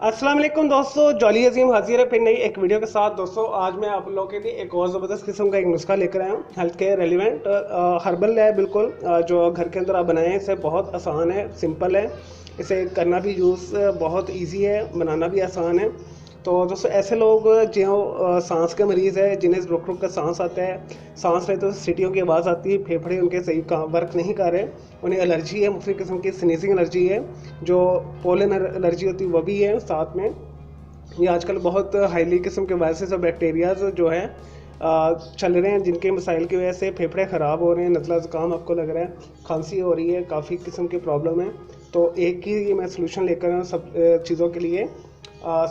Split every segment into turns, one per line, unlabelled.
अस्सलाम वालेकुम दोस्तों, जॉली अजीम हाजिर है फिर नई एक वीडियो के साथ। दोस्तों आज मैं आप लोगों के लिए एक और ज़बरदस्त किस्म का एक नुस्खा लेकर आया हूँ, हेल्थ केयर रेलिवेंट हर्बल है बिल्कुल। जो घर के अंदर आप बनाएं, इसे बहुत आसान है, सिंपल है, इसे करना भी यूज़ बहुत इजी है, बनाना भी आसान है। तो दोस्तों ऐसे लोग जो सांस के मरीज़ है, जिन्हें रुक रुक कर सांस आता है, सांस लेते तो सीटियों की आवाज़ आती है, फेफड़े उनके सही काम वर्क नहीं कर रहे, उन्हें एलर्जी है, मुख्तलिफ़ किस्म की स्नीजिंग एलर्जी है, जो पोलन एलर्जी होती है वो भी है साथ में। ये आजकल बहुत हाईली किस्म के वायरसेस और बैक्टीरियाज जो हैं चल रहे हैं, जिनके मसाइल की वजह से फेफड़े ख़राब हो रहे हैं, नज़ला ज़ुकाम आपको लग रहा है, खांसी हो रही है, काफ़ी किस्म की प्रॉब्लम है। तो एक ही मैं सलूशन लेकर आया हूँ सब चीज़ों के लिए।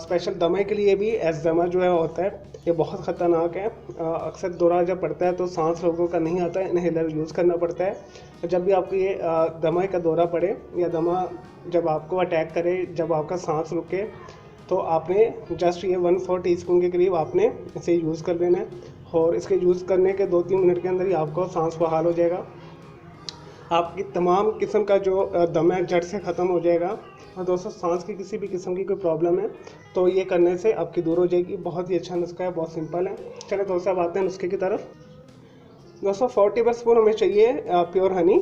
स्पेशल दमे के लिए भी एज़मा जो है होता है, ये बहुत ख़तरनाक है। अक्सर दौरा जब पड़ता है तो सांस लोगों का नहीं आता है, इन्हेलर यूज़ करना पड़ता है। जब भी आपको ये दमा का दौरा पड़े या दमा जब आपको अटैक करे, जब आपका सांस रुके, तो आपने जस्ट ये 1/4 टीस्पून के करीब आपने इसे यूज़ कर लेना है। और इसके यूज़ करने के 2-3 मिनट के अंदर ही आपको सांस बहाल हो जाएगा, आपकी तमाम किस्म का जो दम है जड़ से ख़त्म हो जाएगा। और दोस्तों सांस की किसी भी किस्म की कोई प्रॉब्लम है तो ये करने से आपकी दूर हो जाएगी। बहुत ही अच्छा नुस्खा है, बहुत सिंपल है। चलिए दोस्तों अब आते हैं नुस्खे की तरफ। दोस्तों 4 टेबल स्पून हमें चाहिए प्योर हनी।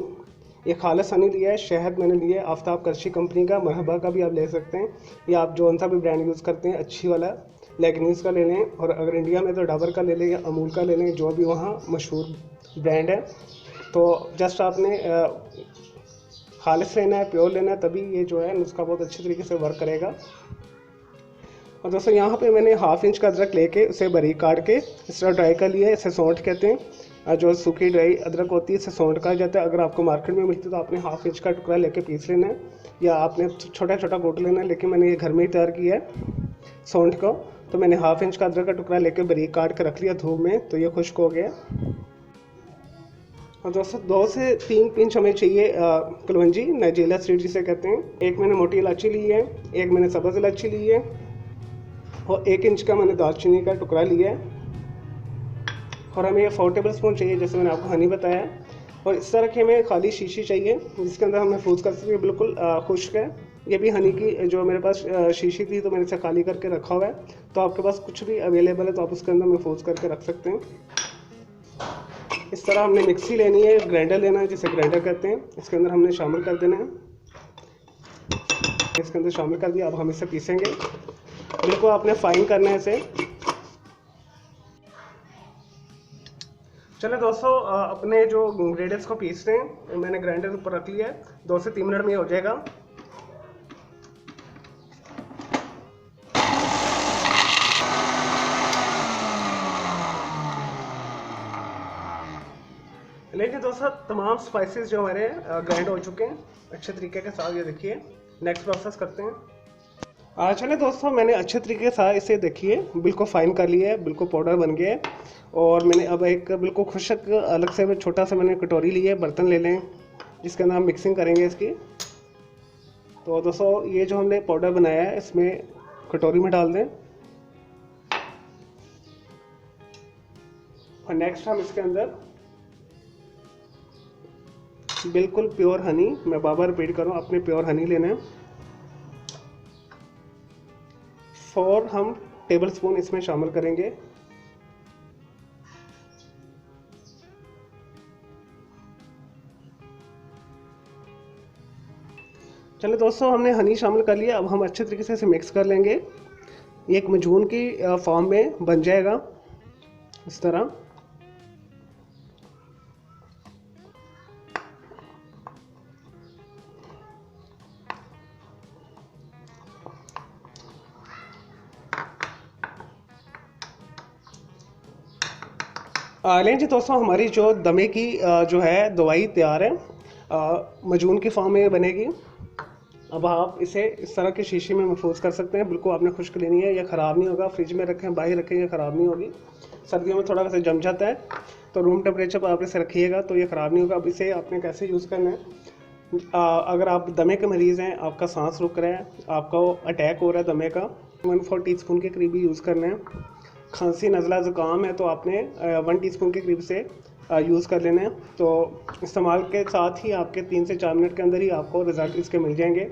ये खालिस हनी लिया है, शहद मैंने लिया है आफ्ताब करशी कंपनी का, मरहबा का भी आप ले सकते हैं, या आप जो सा भी ब्रांड यूज़ करते हैं अच्छी वाला लेगनीस का ले लें, और अगर इंडिया में तो डाबर का ले लें या अमूल का ले लें, जो भी वहाँ मशहूर ब्रांड है। तो जस्ट आपने खालिस लेना है, प्योर लेना है, तभी ये जो है नुस्खा बहुत अच्छी तरीके से वर्क करेगा। और दोस्तों यहाँ पे मैंने 1/2 इंच का अदरक लेके उसे बारीक काट के इस तरह ड्राई कर लिया है। इसे सौंठ कहते हैं, जो सूखी ड्राई अदरक होती है इसे सौंठ कहा जाता है। अगर आपको मार्केट में मिलती है तो आपने 1/2 इंच का टुकड़ा लेके पीस लेना है, या आपने छोटा छोटा कूट लेना है, लेकिन मैंने ये घर में ही तैयार किया है सौंठ को। तो मैंने 1/2 इंच का अदरक का टुकड़ा लेके बारीक काट के रख लिया धूप में, तो ये खुश्क हो गया। और दोस्तों 2 से 3 पिंच हमें चाहिए कलवंजी, नाइजीरिया सीड जिसे कहते हैं। एक मैंने मोटी इलायची ली है, एक मैंने सब्ज़ इलायची ली है, और 1 इंच का मैंने दालचीनी का टुकड़ा लिया है। और हमें ये 4 टेबल स्पून चाहिए, जैसे मैंने आपको हनी बताया। और इस तरह की हमें खाली शीशी चाहिए जिसके अंदर हमें फ्रूज कर सकें, बिल्कुल खुश्क है। ये भी हनी की जो मेरे पास शीशी थी तो मैंने इसे खाली करके रखा हुआ है। तो आपके पास कुछ भी अवेलेबल है तो आप उसके अंदर महफूज करके रख सकते हैं। इस तरह हमने मिक्सी लेनी है, ग्राइंडर लेना है जिसे ग्राइंडर कहते हैं, इसके अंदर हमने शामिल कर देना है। इसके अंदर शामिल कर दिया, अब हम इसे पीसेंगे, बिल्कुल आपने फाइन करना है इसे। चलो दोस्तों अपने जो इंग्रेडिएंट्स को पीस रहे हैं, मैंने ग्राइंडर ऊपर रख लिया है, 2 से 3 मिनट में हो जाएगा। लेकिन दोस्तों तमाम स्पाइसेस जो हमारे ग्राइंड हो चुके हैं अच्छे तरीके के साथ, ये देखिए। नेक्स्ट प्रोसेस करते हैं। चले दोस्तों मैंने अच्छे तरीके के साथ इसे देखिए बिल्कुल फाइन कर लिया है, बिल्कुल पाउडर बन गया है। और मैंने अब एक बिल्कुल खुशक अलग से छोटा सा मैंने कटोरी ली है, बर्तन ले लें जिसके अंदर हम मिक्सिंग करेंगे इसकी। तो दोस्तों ये जो हमने पाउडर बनाया है इसमें कटोरी में डाल दें, और नेक्स्ट हम इसके अंदर बिल्कुल प्योर हनी, मैं बार बार रिपीट कर रहा हूँ, अपने प्योर हनी लेना है। 4 हम टेबल स्पून इसमें शामिल करेंगे। चलिए दोस्तों हमने हनी शामिल कर लिया, अब हम अच्छे तरीके से इसे मिक्स कर लेंगे। ये एक मजून की फॉर्म में बन जाएगा इस तरह। लें जी दोस्तों, हमारी जो दमे की जो है दवाई तैयार है, मजून की फॉर्म में बनेगी। अब आप इसे इस तरह की शीशी में महफूज कर सकते हैं, बिल्कुल आपने खुश्क लेनी है, यह ख़राब नहीं होगा। फ्रिज में रखें, बाहर रखें, यह ख़राब नहीं होगी। सर्दियों में थोड़ा वैसे जम जाता है तो रूम टेम्परेचर पर आप इसे रखिएगा तो ये ख़राब नहीं होगा। अब इसे आपने कैसे यूज़ करना है, अगर आप दमे के मरीज़ हैं, आपका सांस रुक रहा है, आपका अटैक हो रहा है दमे का, 1/4 टीस्पून के करीब ही यूज़ करना है। खांसी नज़ला ज़ुकाम है तो आपने 1 टीस्पून के करीब से यूज़ कर लेना है। तो इस्तेमाल के साथ ही आपके 3 से 4 मिनट के अंदर ही आपको रिज़ल्ट इसके मिल जाएंगे।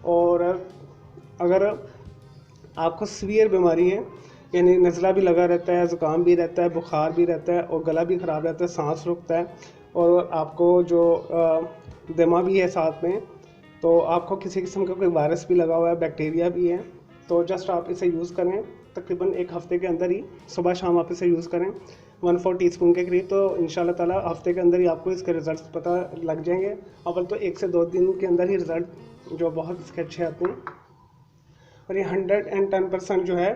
और अगर आपको सीवियर बीमारी है, यानी नज़ला भी लगा रहता है, ज़ुकाम भी रहता है, बुखार भी रहता है और गला भी ख़राब रहता है, सांस रुकता है और आपको जो दमा भी है साथ में, तो आपको किसी किस्म का कोई वायरस भी लगा हुआ है, बैक्टीरिया भी है, तो जस्ट आप इसे यूज़ करें। तकरीबन 1 हफ़्ते के अंदर ही सुबह शाम आप इसे यूज़ करें 1/4 टीस्पून के करीब, तो इंशाल्लाह ताला हफ़्ते के अंदर ही आपको इसके रिज़ल्ट पता लग जाएंगे। अव्वल तो 1 से 2 दिन के अंदर ही रिज़ल्ट जो बहुत इसके अच्छे आते हैं। और ये 110% जो है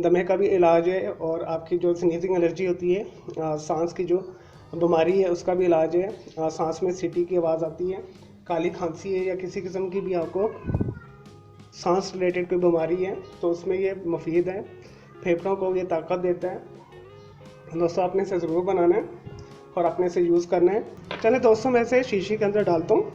दमे का भी इलाज है और आपकी जो स्नीजिंग एलर्जी होती है, सांस की जो बीमारी है उसका भी इलाज है। सांस में सीटी की आवाज़ आती है, काली खांसी है या किसी किस्म की भी आपको सांस रिलेटेड कोई बीमारी है तो उसमें ये मुफीद है, फेफड़ों को ये ताकत देता है। दोस्तों आपने इसे ज़रूर बनाना है और आपने इसे यूज़ करना है। चले दोस्तों मैं इसे शीशी के अंदर डालता हूँ।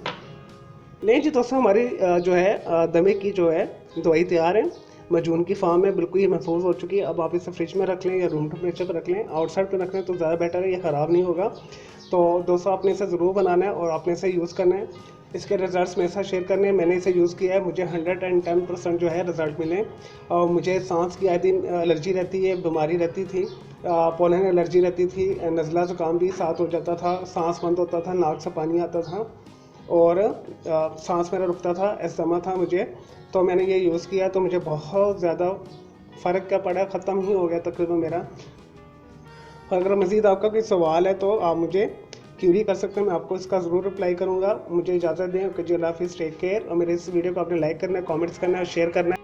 नहीं जी दोस्तों, हमारी जो है दमे की जो है दवाई तैयार है, मजून की फार्म में बिल्कुल ही महफूज हो चुकी है। अब आप इसे फ्रिज में रख लें या रूम टेम्परेचर पर रख लें, आउटसाइड पर रख लें तो ज़्यादा बेटर है, ये ख़राब नहीं होगा। तो दोस्तों आपने इसे ज़रूर बनाना है और आपने इसे यूज़ करना है। इसके रिज़ल्ट्स मेरे साथ शेयर करने हैं। मैंने इसे यूज़ किया है, मुझे 110% जो है रिज़ल्ट मिले। और मुझे सांस की आए दिन एलर्जी रहती है, बीमारी रहती थी, पोलन एलर्जी रहती थी, नज़ला ज़ुकाम भी साथ हो जाता था, सांस बंद होता था, नाक से पानी आता था और सांस मेरा रुकता था, अस्थमा था मुझे। तो मैंने ये यूज़ किया तो मुझे बहुत ज़्यादा फ़र्क क्या पड़ा, ख़त्म ही हो गया तकरीबन मेरा। और अगर मज़ीद आपका कोई सवाल है तो आप मुझे क्यूरी कर सकते हैं, मैं आपको इसका ज़रूर रिप्लाई करूँगा। मुझे इजाज़त दें। ओके जी, अल्लाह हाफ़िज़, टेक केयर। और मेरे इस वीडियो को आपने लाइक करना है, कमेंट्स करना है और शेयर करना है।